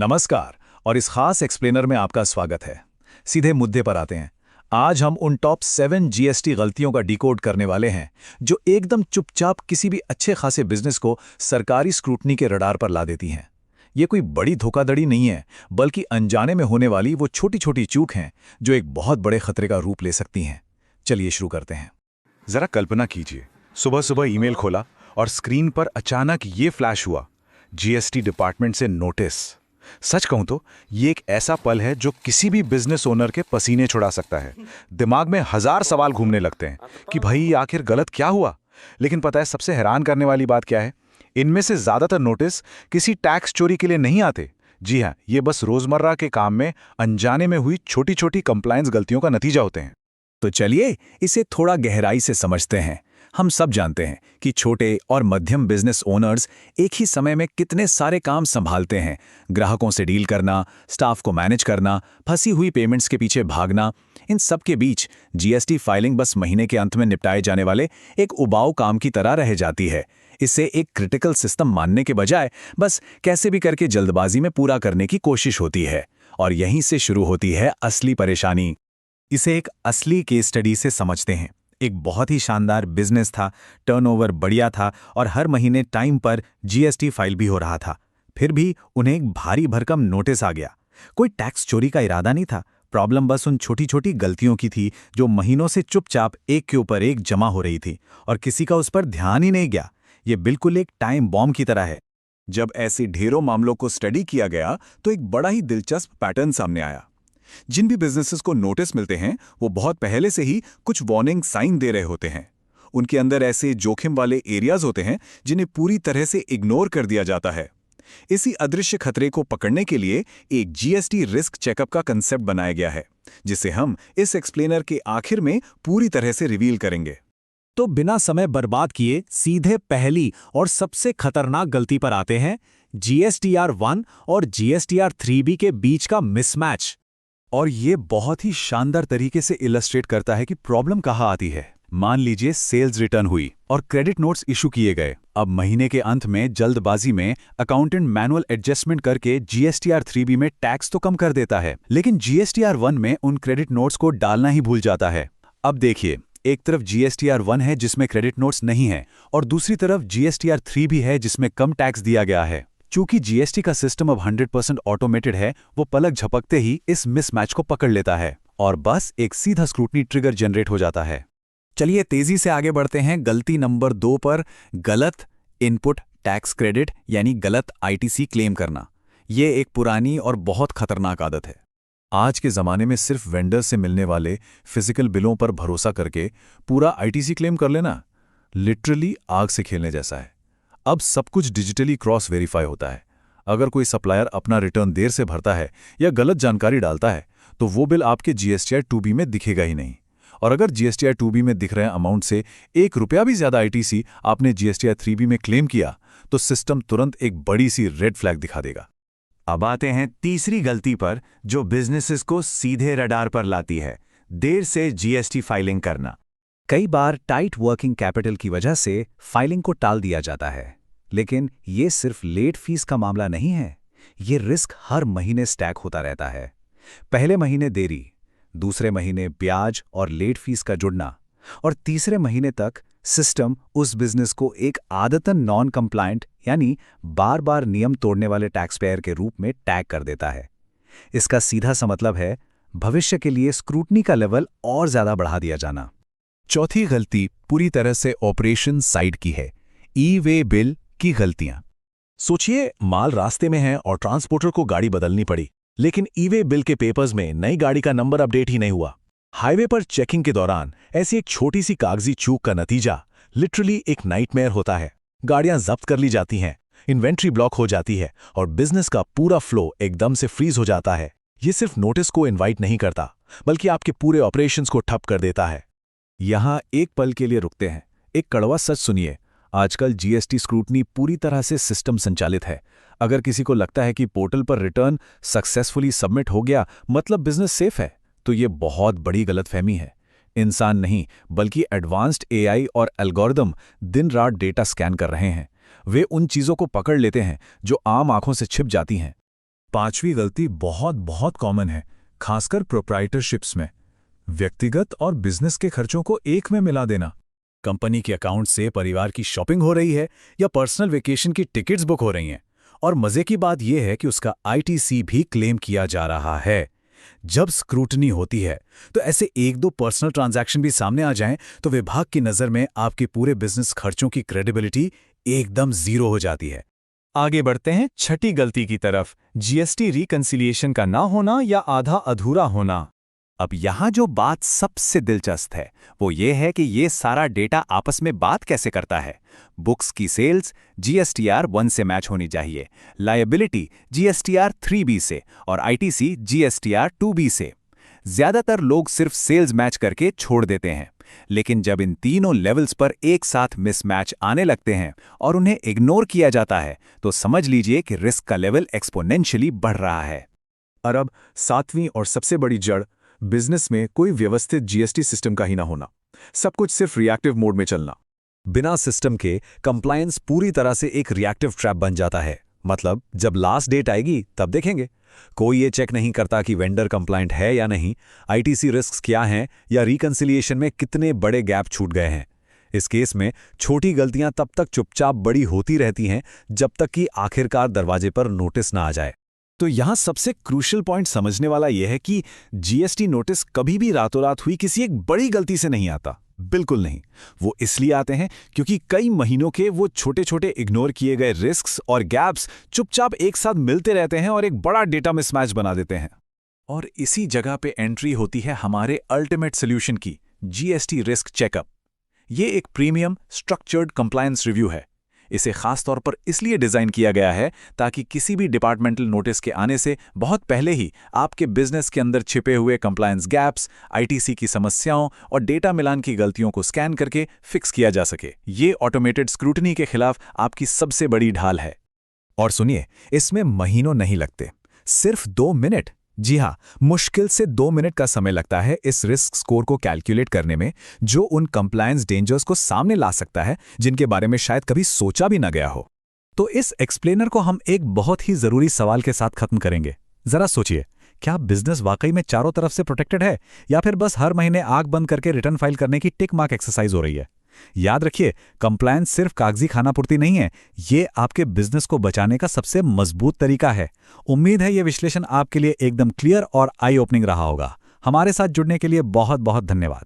नमस्कार। और इस खास एक्सप्लेनर में आपका स्वागत है। सीधे मुद्दे पर आते हैं। आज हम उन टॉप 7 जीएसटी गलतियों का डिकोड करने वाले हैं जो एकदम चुपचाप किसी भी अच्छे खासे बिजनेस को सरकारी स्क्रूटनी के रडार पर ला देती हैं। ये कोई बड़ी धोखाधड़ी नहीं है, बल्कि अनजाने में होने वाली वो छोटी छोटी चूक हैं जो एक बहुत बड़े खतरे का रूप ले सकती हैं। चलिए शुरू करते हैं। जरा कल्पना कीजिए, सुबह सुबह ईमेल खोला और स्क्रीन पर अचानक ये फ्लैश हुआ, जीएसटी डिपार्टमेंट से नोटिस। सच कहूं तो ये एक ऐसा पल है जो किसी भी बिजनेस ओनर के पसीने छुड़ा सकता है। दिमाग में हजार सवाल घूमने लगते हैं कि भाई आखिर गलत क्या हुआ। लेकिन पता है सबसे हैरान करने वाली बात क्या है? इनमें से ज्यादातर नोटिस किसी टैक्स चोरी के लिए नहीं आते। जी हाँ, ये बस रोजमर्रा के काम में अनजाने में हुई छोटी छोटी कंप्लायंस गलतियों का नतीजा होते हैं। तो चलिए इसे थोड़ा गहराई से समझते हैं। हम सब जानते हैं कि छोटे और मध्यम बिजनेस ओनर्स एक ही समय में कितने सारे काम संभालते हैं। ग्राहकों से डील करना, स्टाफ को मैनेज करना, फंसी हुई पेमेंट्स के पीछे भागना। इन सब के बीच जीएसटी फाइलिंग बस महीने के अंत में निपटाए जाने वाले एक उबाऊ काम की तरह रह जाती है। इसे एक क्रिटिकल सिस्टम मानने के बजाय बस कैसे भी करके जल्दबाजी में पूरा करने की कोशिश होती है। और यहीं से शुरू होती है असली परेशानी। इसे एक असली केस स्टडी से समझते हैं। एक बहुत ही शानदार बिजनेस था, टर्नओवर बढ़िया था और हर महीने टाइम पर जीएसटी फाइल भी हो रहा था। फिर भी उन्हें एक भारी भरकम नोटिस आ गया। कोई टैक्स चोरी का इरादा नहीं था, प्रॉब्लम बस उन छोटी छोटी गलतियों की थी जो महीनों से चुपचाप एक के ऊपर एक जमा हो रही थी और किसी का उस पर ध्यान ही नहीं गया। ये बिल्कुल एक टाइम बॉम्ब की तरह है। जब ऐसे ढेरों मामलों को स्टडी किया गया तो एक बड़ा ही दिलचस्प पैटर्न सामने आया। जिन भी बिजनेसेस को नोटिस मिलते हैं वो बहुत पहले से ही कुछ वार्निंग साइन दे रहे होते हैं। उनके अंदर ऐसे जोखिम वाले एरियाज होते हैं जिन्हें पूरी तरह से इग्नोर कर दिया जाता है। इसी अदृश्य खतरे को पकड़ने के लिए एक जीएसटी रिस्क चेकअप का कंसेप्ट बनाया गया है, जिसे हम इस एक्सप्लेनर के आखिर में पूरी तरह से रिवील करेंगे। तो बिना समय बर्बाद किए सीधे पहली और सबसे खतरनाक गलती पर आते हैं, जीएसटीआर 1 और जीएसटीआर 3B के बीच का मिसमैच। और ये बहुत ही शानदार तरीके से इलस्ट्रेट करता है कि प्रॉब्लम कहाँ आती है। मान लीजिए सेल्स रिटर्न हुई और क्रेडिट नोट्स इशू किए गए। अब महीने के अंत में जल्दबाजी में अकाउंटेंट मैनुअल एडजस्टमेंट करके जीएसटीआर 3B में टैक्स तो कम कर देता है, लेकिन जीएसटीआर 1 में उन क्रेडिट नोट्स को डालना ही भूल जाता है। अब देखिए, एक तरफ जीएसटीआर 1 है जिसमें क्रेडिट नोट्स नहीं है और दूसरी तरफ जीएसटीआर 3 भी है जिसमें कम टैक्स दिया गया है। चूंकि जीएसटी का सिस्टम अब 100% ऑटोमेटेड है, वो पलक झपकते ही इस मिसमैच को पकड़ लेता है और बस एक सीधा स्क्रूटनी ट्रिगर जनरेट हो जाता है। चलिए तेजी से आगे बढ़ते हैं गलती नंबर 2 पर, गलत इनपुट टैक्स क्रेडिट यानी गलत आईटीसी क्लेम करना। ये एक पुरानी और बहुत खतरनाक आदत है। आज के ज़माने में सिर्फ वेंडर से मिलने वाले फिजिकल बिलों पर भरोसा करके पूरा आईटीसी क्लेम कर लेना लिटरली आग से खेलने जैसा है। अब सब कुछ डिजिटली क्रॉस वेरीफाई होता है। अगर कोई सप्लायर अपना रिटर्न देर से भरता है या गलत जानकारी डालता है तो वो बिल आपके जीएसटीआर 2B में दिखेगा ही नहीं। और अगर जीएसटीआर 2B में दिख रहे अमाउंट से ₹1 भी ज्यादा आईटीसी आपने जीएसटीआर 3B में क्लेम किया तो सिस्टम तुरंत एक बड़ी सी रेड फ्लैग दिखा देगा। अब आते हैं तीसरी गलती पर जो बिजनेसेस को सीधे रडार पर लाती है, देर से जीएसटी फाइलिंग करना। कई बार टाइट वर्किंग कैपिटल की वजह से फाइलिंग को टाल दिया जाता है, लेकिन ये सिर्फ लेट फीस का मामला नहीं है। ये रिस्क हर महीने स्टैक होता रहता है। पहले महीने देरी, दूसरे महीने ब्याज और लेट फीस का जुड़ना और तीसरे महीने तक सिस्टम उस बिजनेस को एक आदतन नॉन कंप्लायंट यानी बार बार नियम तोड़ने वाले टैक्स पेयर के रूप में टैग कर देता है। इसका सीधा सा मतलब है भविष्य के लिए स्क्रूटनी का लेवल और ज्यादा बढ़ा दिया जाना। चौथी गलती पूरी तरह से ऑपरेशन साइड की है, ई वे बिल की गलतियां। सोचिए माल रास्ते में है और ट्रांसपोर्टर को गाड़ी बदलनी पड़ी, लेकिन ई वे बिल के पेपर्स में नई गाड़ी का नंबर अपडेट ही नहीं हुआ। हाईवे पर चेकिंग के दौरान ऐसी एक छोटी सी कागजी चूक का नतीजा लिटरली एक नाइटमेयर होता है। गाड़ियां जब्त कर ली जाती हैं, इन्वेंट्री ब्लॉक हो जाती है और बिजनेस का पूरा फ्लो एकदम से फ्रीज हो जाता है। ये सिर्फ नोटिस को इनवाइट नहीं करता, बल्कि आपके पूरे ऑपरेशंस को ठप कर देता है। यहां एक पल के लिए रुकते हैं। एक कड़वा सच सुनिए, आजकल जीएसटी स्क्रूटनी पूरी तरह से सिस्टम संचालित है। अगर किसी को लगता है कि पोर्टल पर रिटर्न सक्सेसफुली सबमिट हो गया मतलब बिजनेस सेफ है, तो ये बहुत बड़ी गलतफहमी है। इंसान नहीं बल्कि एडवांस्ड एआई और एल्गोरिदम दिन रात डेटा स्कैन कर रहे हैं। वे उन चीजों को पकड़ लेते हैं जो आम आंखों से छिप जाती हैं। पांचवी गलती बहुत बहुत कॉमन है, खासकर प्रोप्राइटरशिप्स में। व्यक्तिगत और बिजनेस के खर्चों को एक में मिला देना। कंपनी के अकाउंट से परिवार की शॉपिंग हो रही है या पर्सनल वेकेशन की टिकट्स बुक हो रही हैं, और मजे की बात यह है कि उसका आईटीसी भी क्लेम किया जा रहा है। जब स्क्रूटनी होती है तो ऐसे एक दो पर्सनल ट्रांजैक्शन भी सामने आ जाएं तो विभाग की नज़र में आपके पूरे बिजनेस खर्चों की क्रेडिबिलिटी एकदम जीरो हो जाती है। आगे बढ़ते हैं छठी गलती की तरफ, जीएसटी रिकंसिलिएशन का ना होना या आधा अधूरा होना। अब यहाँ जो बात सबसे दिलचस्प है वो ये है कि ये सारा डेटा आपस में बात कैसे करता है। बुक्स की सेल्स जीएसटीआर 1 से मैच होनी चाहिए, लायबिलिटी जीएसटीआर 3B से और आईटीसी जीएसटीआर 2B से। ज्यादातर लोग सिर्फ सेल्स मैच करके छोड़ देते हैं, लेकिन जब इन तीनों लेवल्स पर एक साथ मिसमैच आने लगते हैं और उन्हें इग्नोर किया जाता है तो समझ लीजिए कि रिस्क का लेवल एक्सपोनेंशियली बढ़ रहा है। और अब सातवीं और सबसे बड़ी जड़, बिजनेस में कोई व्यवस्थित जीएसटी सिस्टम का ही ना होना, सब कुछ सिर्फ रिएक्टिव मोड में चलना। बिना सिस्टम के कंप्लायंस पूरी तरह से एक रिएक्टिव ट्रैप बन जाता है। मतलब जब लास्ट डेट आएगी तब देखेंगे। कोई ये चेक नहीं करता कि वेंडर कंप्लायंट है या नहीं, आईटीसी रिस्क्स क्या हैं या रिकंसिलिएशन में कितने बड़े गैप छूट गए हैं। इस केस में छोटी गलतियां तब तक चुपचाप बड़ी होती रहती हैं जब तक कि आखिरकार दरवाजे पर नोटिस ना आ जाए। तो यहां सबसे क्रूशियल पॉइंट समझने वाला यह है कि जीएसटी नोटिस कभी भी रातों रात हुई किसी एक बड़ी गलती से नहीं आता। बिल्कुल नहीं। वो इसलिए आते हैं क्योंकि कई महीनों के वो छोटे छोटे इग्नोर किए गए रिस्क्स और गैप्स चुपचाप एक साथ मिलते रहते हैं और एक बड़ा डेटा मिसमैच बना देते हैं। और इसी जगह पे एंट्री होती है हमारे अल्टीमेट सोल्यूशन की, जीएसटी रिस्क चेकअप। ये एक प्रीमियम स्ट्रक्चर्ड कंप्लायंस रिव्यू है। इसे खास तौर पर इसलिए डिजाइन किया गया है ताकि किसी भी डिपार्टमेंटल नोटिस के आने से बहुत पहले ही आपके बिजनेस के अंदर छिपे हुए कंप्लायंस गैप्स, आईटीसी की समस्याओं और डेटा मिलान की गलतियों को स्कैन करके फिक्स किया जा सके। ये ऑटोमेटेड स्क्रूटनी के खिलाफ आपकी सबसे बड़ी ढाल है। और सुनिए, इसमें महीनों नहीं लगते, सिर्फ 2 मिनट। जी हाँ, मुश्किल से 2 मिनट का समय लगता है इस रिस्क स्कोर को कैलकुलेट करने में, जो उन कंप्लायंस डेंजर्स को सामने ला सकता है जिनके बारे में शायद कभी सोचा भी ना गया हो। तो इस एक्सप्लेनर को हम एक बहुत ही जरूरी सवाल के साथ खत्म करेंगे। जरा सोचिए, क्या बिजनेस वाकई में चारों तरफ से प्रोटेक्टेड है या फिर बस हर महीने आंख बंद करके रिटर्न फाइल करने की टिक मार्क एक्सरसाइज हो रही है? याद रखिए, कंप्लायंस सिर्फ कागजी खानापूर्ति नहीं है, ये आपके बिजनेस को बचाने का सबसे मजबूत तरीका है। उम्मीद है ये विश्लेषण आपके लिए एकदम क्लियर और आई ओपनिंग रहा होगा। हमारे साथ जुड़ने के लिए बहुत बहुत धन्यवाद।